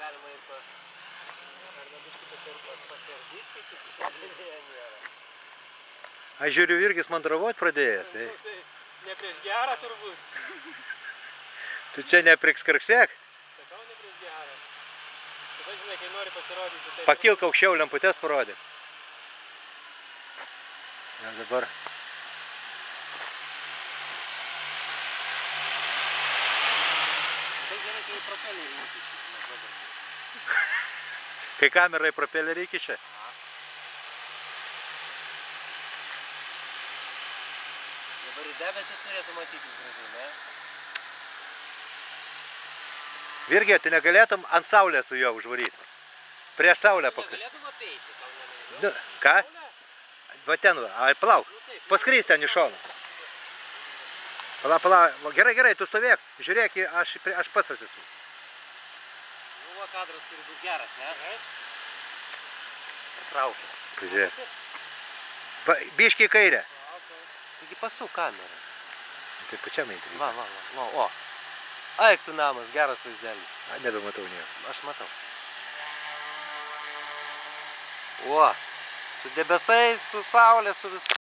galima ir Aš žiūriu, Virgis mandravot pradėjęs. Tai ne prieš gerą turbūt. Tu čia neprikskarksėk? Sakau, ne prieš gerą. Tada, žinai, kai nori pasirodyti... Tai Pakilk aukščiau, lemputes parodė. Na, dabar. Tai gerai, kai propelerį įkiši. Kai kamera į propelerį įkišia? Dabar į debesis turėtų matyti gražiai, ne? Virgi, tu negalėtum ant saulės su juo užvaryti? Prie saulę pakreipti. Negalėtum apeiti, tau neleido? Ką? Va ten, palauk. Paskrys ten iš šono. Palauk. Gerai, tu stovėk. Žiūrėk, aš pats esu. Nu, va, kadras turi būti geras, ne? Traukia. Žiūrėk. Biškį į kairę. Taigi pasuk kamerą. Tai pačiam eiti. Va, o. Aik tu namas, geras vaizdelis. Nebematau nieko. Aš matau. O, su debesais, su saulė, su visu.